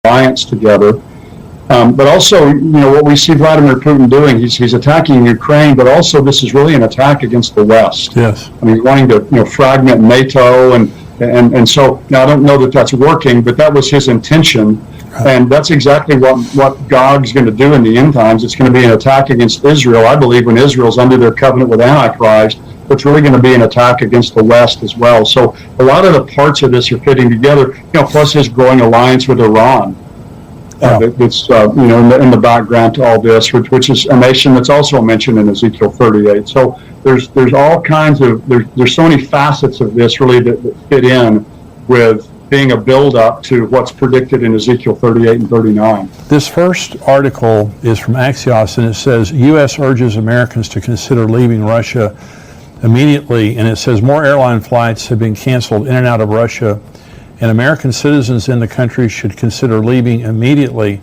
alliance together. But also, what we see Vladimir Putin doing, he's attacking Ukraine, but also this is really an attack against the West. Yes. I mean, wanting to fragment NATO, and so now I don't know that that's working, but that was his intention, and that's exactly what Gog's going to do in the end times. It's going to be an attack against Israel. I believe when Israel's under their covenant with Antichrist, it's really going to be an attack against the West as well. So a lot of the parts of this are fitting together. Plus his growing alliance with Iran. That's in the background to all this, which is a nation that's also mentioned in Ezekiel 38. So there's all kinds of there's so many facets of this really that fit in with being a build-up to what's predicted in Ezekiel 38 and 39. This first article is from Axios, and it says U.S. urges Americans to consider leaving Russia immediately, and it says more airline flights have been canceled in and out of Russia, and American citizens in the country should consider leaving immediately,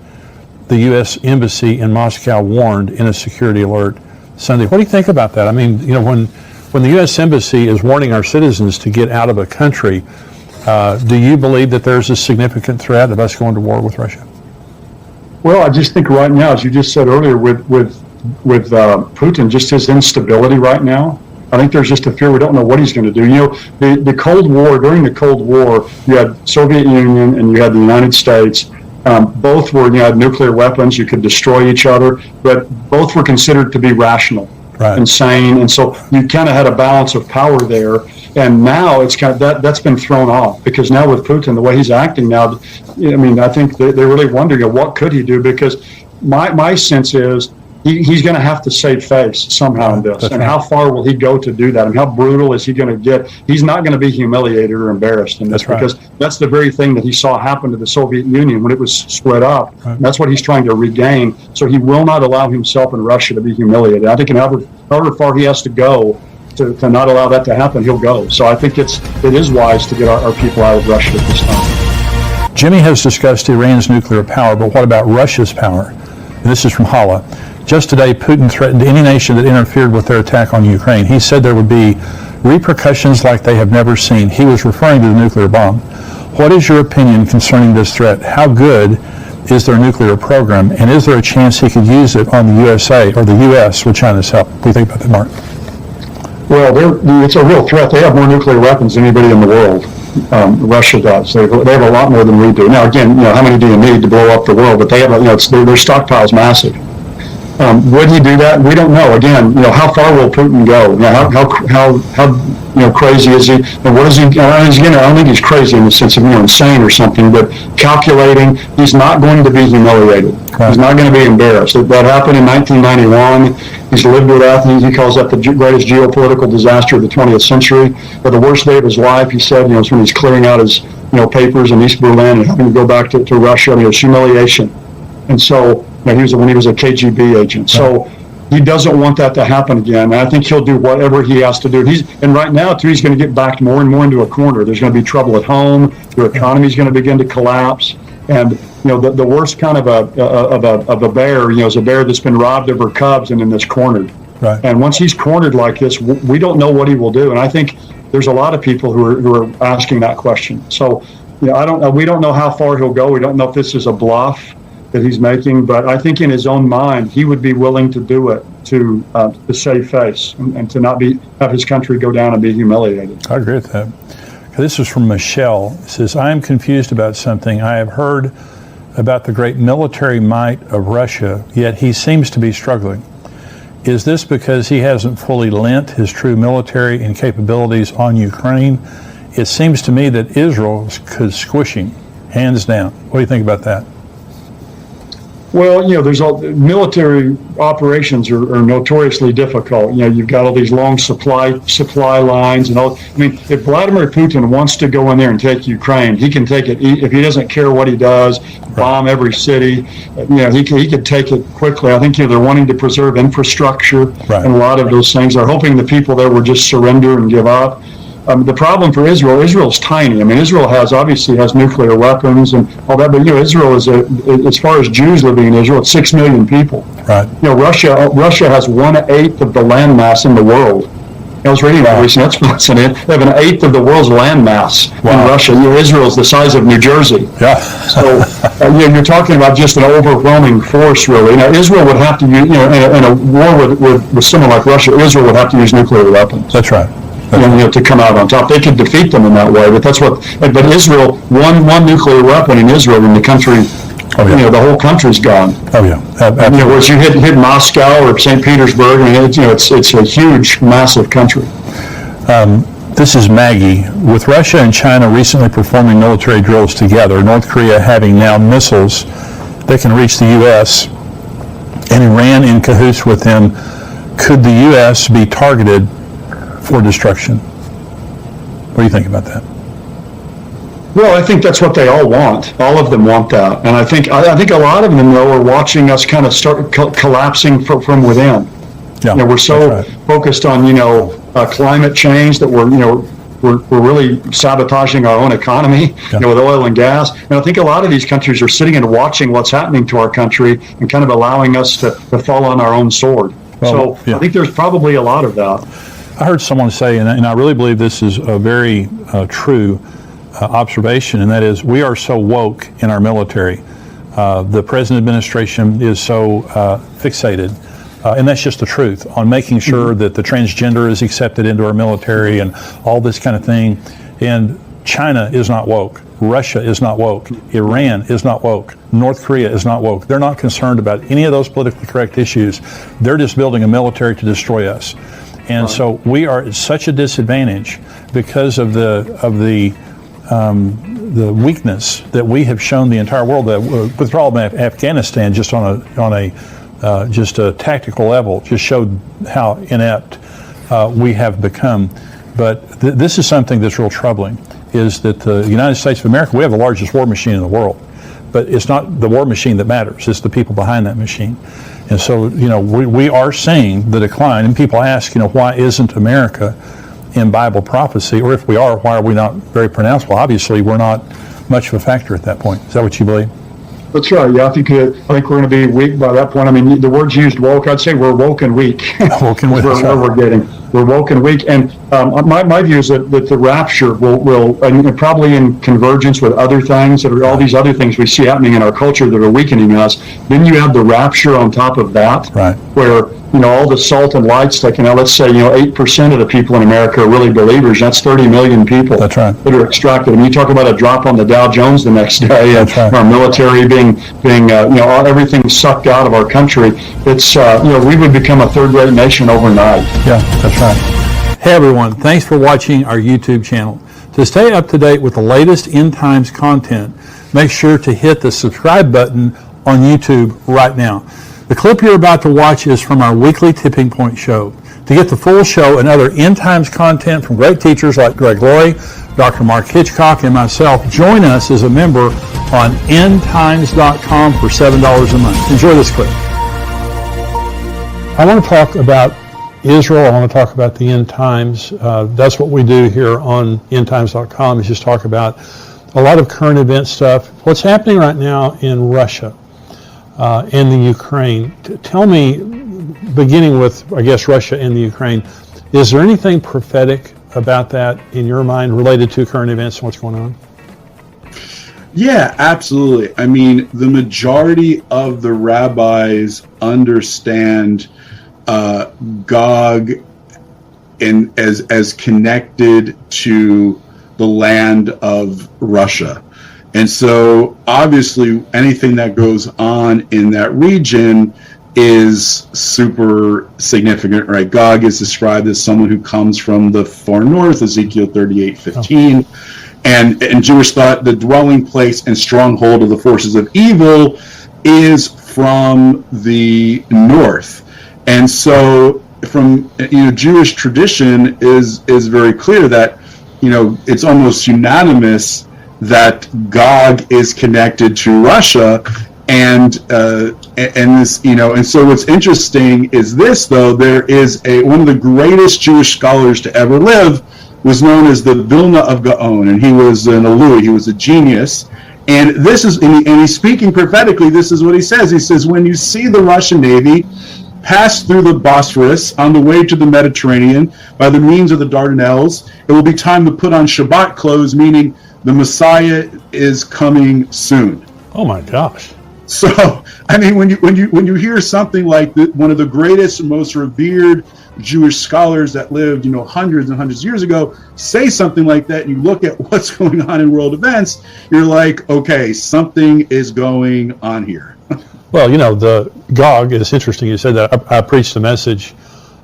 the U.S. Embassy in Moscow warned in a security alert Sunday. What do you think about that? I mean, when the U.S. Embassy is warning our citizens to get out of a country, do you believe that there's a significant threat of us going to war with Russia? Well, I just think right now, as you just said earlier, with Putin, just his instability right now, I think there's just a fear we don't know what he's going to do. The Cold War, during the Cold War, you had Soviet Union and you had the United States. Both were, you had nuclear weapons, you could destroy each other, but both were considered to be rational, and sane. And so you kind of had a balance of power there. And now it's kind of that's been thrown off, because now with Putin, the way he's acting now, I mean, I think they're really wondering what could he do, because my sense is he's going to have to save face somehow in this. And how far will he go to do that? And how brutal is he going to get? He's not going to be humiliated or embarrassed in this, because that's the very thing that he saw happen to the Soviet Union when it was split up. That's what he's trying to regain. So he will not allow himself and Russia to be humiliated. I think however far he has to go to not allow that to happen, he'll go. So I think it is wise to get our people out of Russia at this time. Jimmy has discussed Iran's nuclear power, but what about Russia's power? And this is from Hala. Just today, Putin threatened any nation that interfered with their attack on Ukraine. He said there would be repercussions like they have never seen. He was referring to the nuclear bomb. What is your opinion concerning this threat? How good is their nuclear program? And is there a chance he could use it on the USA or the U.S. with China's help? What do you think about that, Mark? Well, it's a real threat. They have more nuclear weapons than anybody in the world. Russia does. They have a lot more than we do. Now, again, how many do you need to blow up the world? But they have, their stockpile's massive. Would he do that? We don't know. Again, how far will Putin go? How crazy is he? And what is he? I don't think he's crazy in the sense of insane or something. But calculating, he's not going to be humiliated. He's not going to be embarrassed. That happened in 1991. He's lived with that. He calls that the greatest geopolitical disaster of the 20th century. But the worst day of his life, he said, is when he's clearing out his papers in East Berlin and having to go back to Russia. It was humiliation. And so when he was a KGB agent. So he doesn't want that to happen again. And I think he'll do whatever he has to do. And right now, too, he's going to get backed more and more into a corner. There's going to be trouble at home. Their economy is going to begin to collapse. And the worst kind of a bear, is a bear that's been robbed of her cubs and then that's cornered. Right. And once he's cornered like this, we don't know what he will do. And I think there's a lot of people who are asking that question. So we don't know how far he'll go. We don't know if this is a bluff that he's making, but I think in his own mind he would be willing to do it to save face and to not have his country go down and be humiliated. I agree with that. This is from Michelle. It says, I am confused about something. I have heard about the great military might of Russia, yet he seems to be struggling. Is this because he hasn't fully lent his true military and capabilities on Ukraine? It seems to me that Israel could squish him, hands down. What do you think about that? Well, there's military operations are notoriously difficult. You've got all these long supply lines and all. I mean, if Vladimir Putin wants to go in there and take Ukraine, he can take it. If he doesn't care what he does, bomb every city, he could take it quickly. I think they're wanting to preserve infrastructure and a lot of those things. They're hoping the people there will just surrender and give up. The problem for Israel's tiny. I mean, Israel obviously has nuclear weapons and all that, but Israel is as far as Jews living in Israel, it's 6 million people. Right. Russia has 1/8 of the landmass in the world. I was reading that recently. That's fascinating. They have an eighth of the world's land mass in Russia. Israel's the size of New Jersey. Yeah. So you're talking about just an overwhelming force, really. Now, Israel would have to use, in a war with someone like Russia, Israel would have to use nuclear weapons. That's right. To come out on top. They could defeat them in that way, but but Israel, one nuclear weapon in Israel, and the country, the whole country's gone. Oh yeah. Whereas you hit Moscow or St. Petersburg, it's a huge, massive country. This is Maggie. With Russia and China recently performing military drills together, North Korea having now missiles that can reach the U.S., and Iran in cahoots with them, could the U.S. be targeted for destruction? What do you think about that? Well, I think that's what they all want. All of them want that, and I think a lot of them, though, are watching us kind of start collapsing from within. Yeah, we're so focused on climate change that we're really sabotaging our own economy, with oil and gas. And I think a lot of these countries are sitting and watching what's happening to our country and kind of allowing us to fall on our own sword. I think there's probably a lot of that. I heard someone say, and I really believe this is a very true observation, and that is we are so woke in our military. The present administration is so fixated, and that's just the truth, on making sure that the transgender is accepted into our military and all this kind of thing. And China is not woke. Russia is not woke. Iran is not woke. North Korea is not woke. They're not concerned about any of those politically correct issues. They're just building a military to destroy us. And so we are at such a disadvantage because of the weakness that we have shown the entire world. The withdrawal of Afghanistan, just on a tactical level, just showed how inept we have become. But this is something that's real troubling, is that the United States of America, we have the largest war machine in the world, but it's not the war machine that matters, it's the people behind that machine. And so, we are seeing the decline, and people ask, why isn't America in Bible prophecy? Or if we are, why are we not very pronounced? Well, obviously, we're not much of a factor at that point. Is that what you believe? That's right. Yeah, I think we're going to be weak by that point. I mean, the word's used woke. I'd say we're woke and weak. Woke and weak. We're woke and weak. And my view is that the rapture will and probably in convergence with other things that are all these other things we see happening in our culture that are weakening us. Then you have the rapture on top of that, right? Where all the salt and lights, like let's say 8% of the people in America are really believers. That's 30 million people. That's right. That are extracted. And you talk about a drop on the Dow Jones the next day, and our military being everything sucked out of our country. It's we would become a third-rate nation overnight. Yeah, that's right. Hey everyone, thanks for watching our YouTube channel. To stay up to date with the latest end times content, make sure to hit the subscribe button on YouTube right now. The clip you're about to watch is from our weekly Tipping Point show. To get the full show and other end times content from great teachers like Greg Laurie, Dr. Mark Hitchcock, and myself, join us as a member on endtimes.com for $7 a month. Enjoy this clip. I want to talk about Israel. I want to talk about the end times. That's what we do here on endtimes.com, is just talk about a lot of current event stuff. What's happening right now in Russia and the Ukraine. Tell me, beginning with, I guess, Russia and the Ukraine, is there anything prophetic about that in your mind related to current events and what's going on? Yeah, absolutely. I mean, the majority of the rabbis understand Gog as connected to the land of Russia. And so obviously anything that goes on in that region is super significant, right? Gog is described as someone who comes from the far north, Ezekiel 38:15. Oh. And in Jewish thought, the dwelling place and stronghold of the forces of evil is from the north. And so from Jewish tradition is very clear that it's almost unanimous that Gog is connected to Russia, and this and so what's interesting is this, though. There is one of the greatest Jewish scholars to ever live was known as the Vilna of Gaon, and he was an Alui, he was a genius. And this is, and he's speaking prophetically. This is what he says. He says, when you see the Russian Navy pass through the Bosphorus on the way to the Mediterranean by the means of the Dardanelles. It will be time to put on Shabbat clothes, meaning the Messiah is coming soon. Oh my gosh. So, I mean, when you hear something like one of the greatest and most revered Jewish scholars that lived, hundreds and hundreds of years ago, say something like that, and you look at what's going on in world events, you're like, okay, something is going on here. Well, the Gog, it's interesting you said that. I preached a message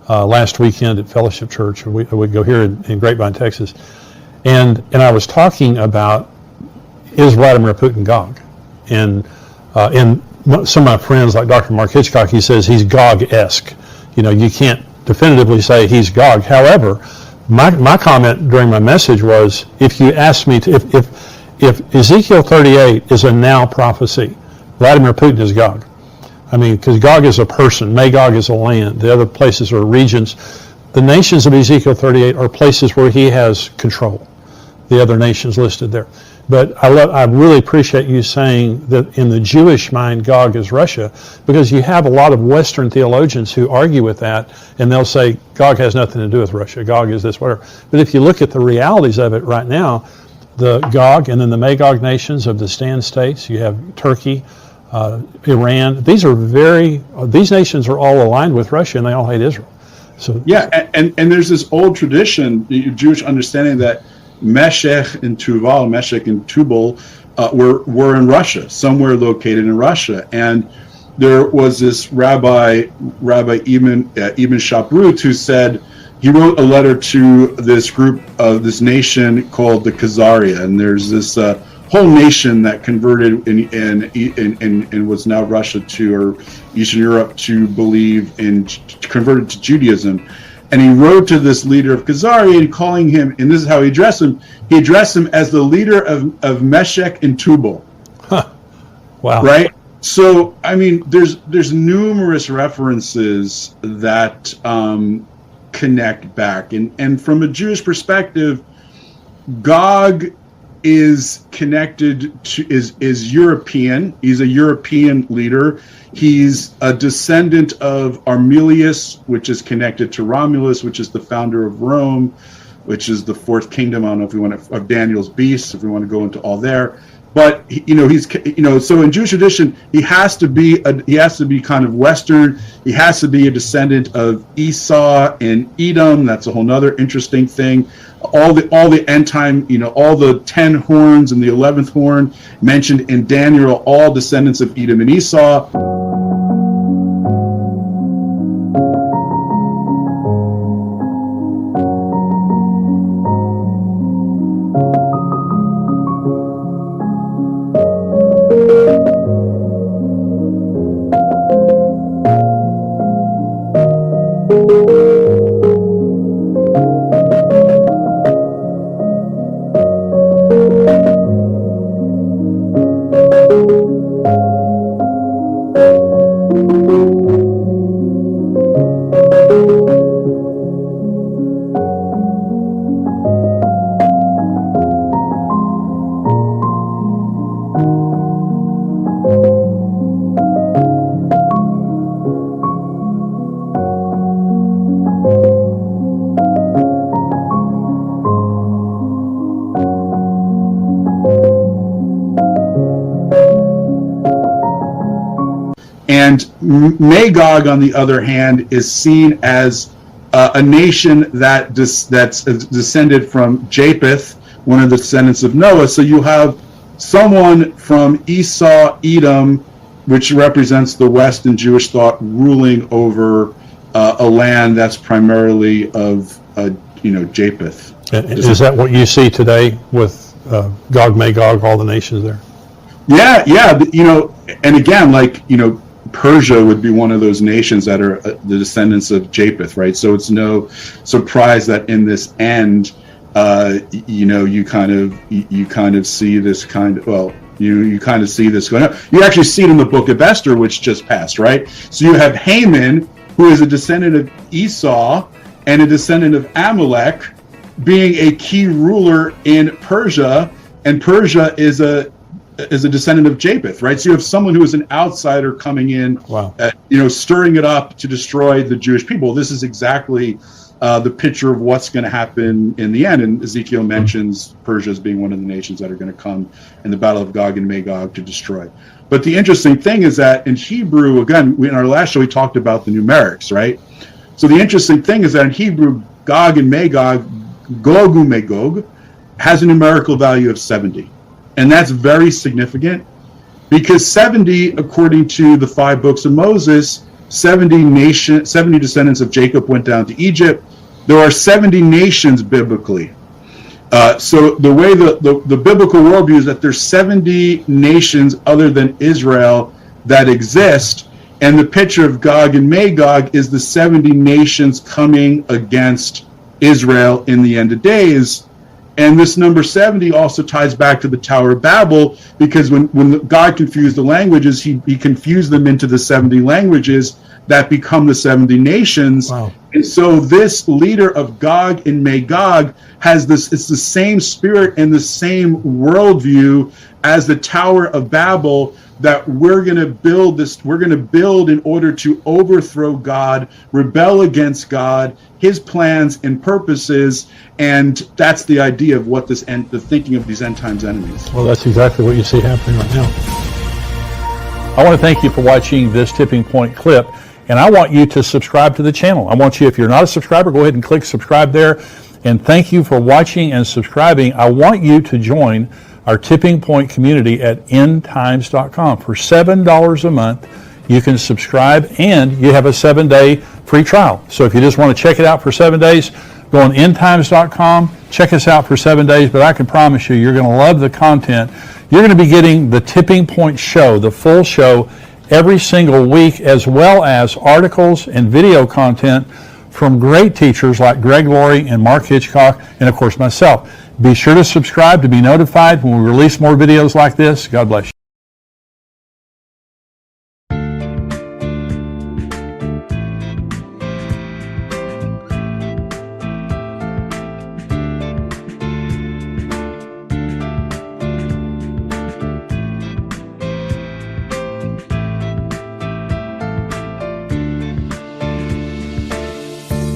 last weekend at Fellowship Church. We go here in Grapevine, Texas. And I was talking about, is Vladimir Putin Gog? And some of my friends, like Dr. Mark Hitchcock, he says he's Gog-esque. You can't definitively say he's Gog. However, my comment during my message was, if you ask me to, if Ezekiel 38 is a now prophecy, Vladimir Putin is Gog. I mean, because Gog is a person, Magog is a land, the other places are regions. The nations of Ezekiel 38 are places where he has control, the other nations listed there. But I really appreciate you saying that in the Jewish mind, Gog is Russia, because you have a lot of Western theologians who argue with that, and they'll say Gog has nothing to do with Russia, Gog is this, whatever. But if you look at the realities of it right now, the Gog and then the Magog nations of the Stan states, you have Turkey, Iran, these nations are all aligned with Russia, and they all hate Israel. So yeah, and there's this old tradition, Jewish understanding that Meshech and Tubal were in Russia, somewhere located in Russia. And there was this Rabbi Ibn Shaprut, who said, he wrote a letter to this group of this nation called the Khazaria. And there's this whole nation that converted in what's now Russia or Eastern Europe to believe converted to Judaism. And he wrote to this leader of Khazaria, and calling him, and this is how he addressed him. He addressed him as the leader of Meshech and Tubal. Huh. Wow. Right? So, I mean, there's numerous references that connect back. And from a Jewish perspective, Gog is connected to, is European. He's a European leader. He's a descendant of Armilius, which is connected to Romulus, which is the founder of Rome, which is the fourth kingdom. I don't know if we want to, of Daniel's beasts, if we want to go into all there. But he's so in Jewish tradition, he has to be kind of Western. He has to be a descendant of Esau and Edom. That's a whole other interesting thing. All the end time, all the 10 horns and the 11th horn mentioned in Daniel, all descendants of Edom and Esau. And Magog, on the other hand, is seen as a nation that's descended from Japheth, one of the descendants of Noah. So you have someone from Esau, Edom, which represents the West in Jewish thought, ruling over a land that's primarily of Japheth. Is that what you see today with Gog, Magog, all the nations there? Yeah. And again, Persia would be one of those nations that are the descendants of Japheth, right? So it's no surprise that in this end, you kind of see this kind of, you kind of see this going on. You actually see it in the book of Esther, which just passed, right? So you have Haman, who is a descendant of Esau and a descendant of Amalek, being a key ruler in Persia, and Persia is is a descendant of Japheth, right? So you have someone who is an outsider coming in, Wow. Stirring it up to destroy the Jewish people. This is exactly the picture of what's going to happen in the end. And Ezekiel mentions Persia as being one of the nations that are going to come in the battle of Gog and Magog to destroy. But the interesting thing is that in Hebrew, again, in our last show, we talked about the numerics, right? So the interesting thing is that in Hebrew, Gog and Magog, Gog and Magog, has a numerical value of 70. And that's very significant because 70, according to the 5 books of Moses, 70 descendants of Jacob went down to Egypt. There are 70 nations biblically. So the way the biblical worldview is that there's 70 nations other than Israel that exist, and the picture of Gog and Magog is the 70 nations coming against Israel in the end of days. And this number 70 also ties back to the Tower of Babel, because when God confused the languages, he confused them into the 70 languages that become the 70 nations. Wow. And so this leader of Gog and Magog has this, it's the same spirit and the same worldview as the Tower of Babel, that we're going to build in order to overthrow God, rebel against God, his plans and purposes. And that's the idea of what the thinking of these end times enemies. Well, that's exactly what you see happening right now. I want to thank you for watching this Tipping Point clip, and I want you to subscribe to the channel. I want you, if you're not a subscriber, go ahead and click subscribe there. And thank you for watching and subscribing. I want you to join our Tipping Point community at endtimes.com. For $7 a month, you can subscribe, and you have a 7-day free trial. So if you just want to check it out for 7 days, go on endtimes.com, check us out for 7 days, but I can promise you, you're going to love the content. You're going to be getting the Tipping Point show, the full show, every single week, as well as articles and video content from great teachers like Greg Laurie and Mark Hitchcock, and of course myself. Be sure to subscribe to be notified when we release more videos like this. God bless you.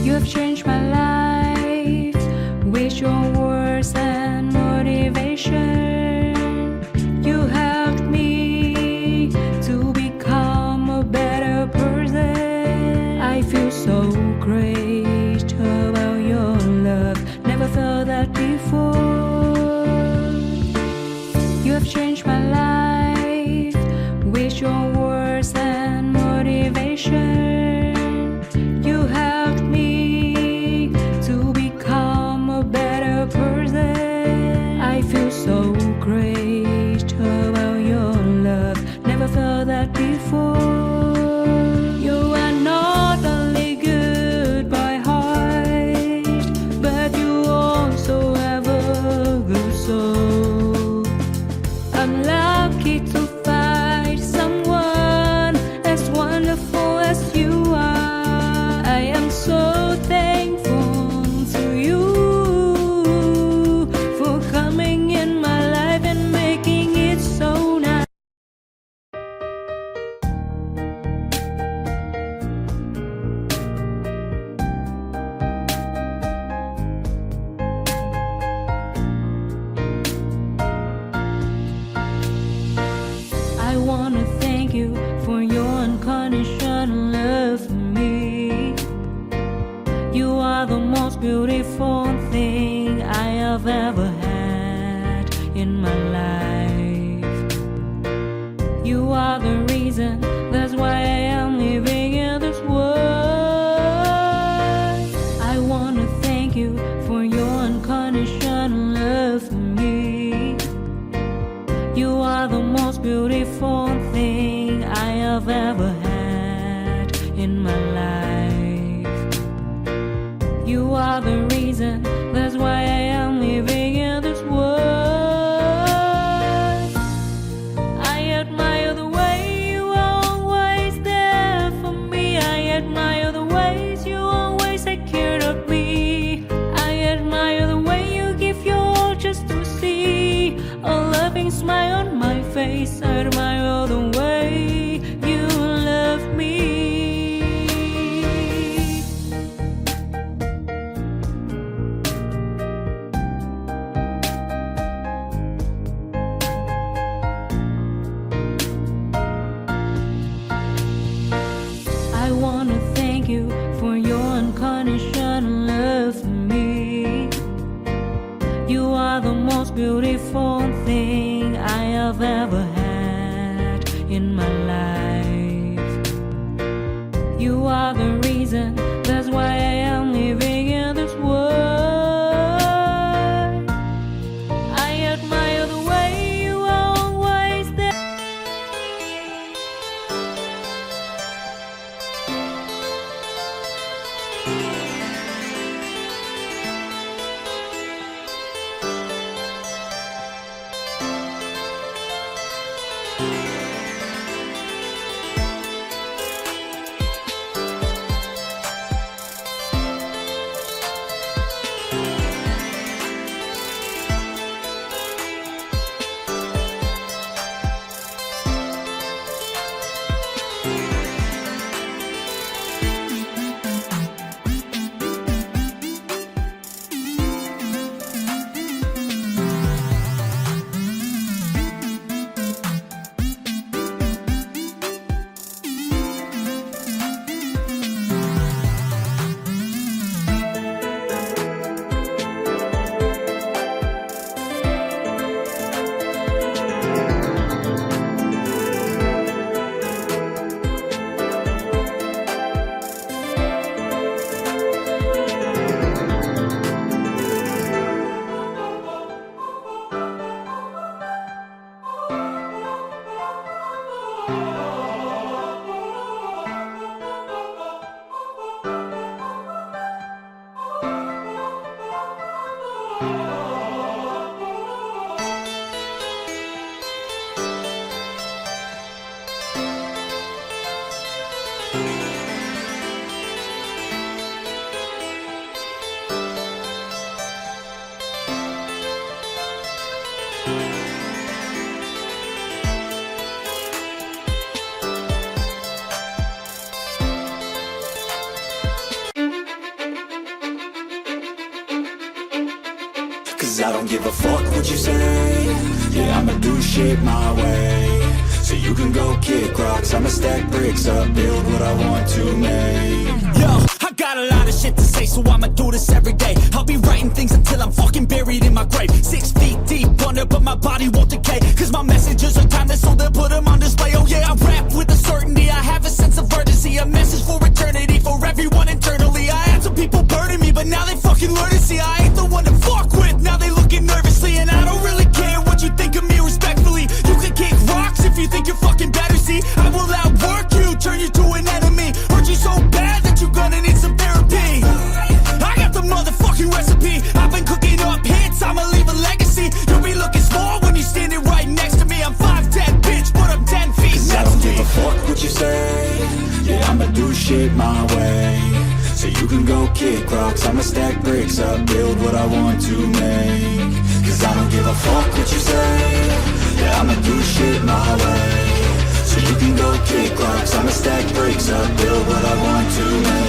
You have changed my life with your words and motivation. You helped me to become a better person. I feel so great about your love. Never felt that before. You have changed my life with your words and motivation. You helped me to become a better person. I feel so great about your love. Never felt that before. You are not only good by heart, but you also have a good soul. I'm lucky to find someone as wonderful as you are. I am so thankful to you for coming in my life and making it so nice. I wanna thank you for your unconditional love for me. You are the most beautiful thing I have ever had in my life. You are the reason, that's why I am living in this world. I wanna thank you for your unconditional love for me. You are the most beautiful thing I have ever had in my life. You are the beautiful thing I have ever had in my life. You are the reason, that's why I am living in this world. I admire the way you are always there. Cause I don't give a fuck what you say. Yeah, I'ma do shit my way. So you can go kick rocks, I'ma stack bricks up, build what I want to make. Yo, I got a lot of shit to say, so I'ma do this every day. I'll be writing things until I'm fucking buried in my grave. 6 feet deep under, but my body won't decay. Cause my messages are timeless, so they'll put them on display. Oh yeah, I rap with a certainty, I have a sense of urgency. A message for eternity, for everyone internally. I had some people burning me, but now they fucking learn to see I ain't the one to fuck with, now they looking nervously. And I don't really care what you think of me, respectfully. You can kick rocks if you think you're fucking better, see. I will outwork you, turn you to an enemy. Hurt you so bad that you're gonna need some therapy. I got the motherfucking recipe, I've been cooking up hits, I'ma leave a legacy. You'll be looking small when you're standing right next to me. I'm 5'10", bitch, but I'm 10 feet next to me. I don't give a fuck what you say. Yeah, I'ma do shit my way. So you can go kick rocks, I'ma stack bricks up, build what I want to make. Cause I don't give a fuck what you say. Yeah, I'ma do shit my way. So you can go kick rocks, I'ma stack bricks up, build what I want to make.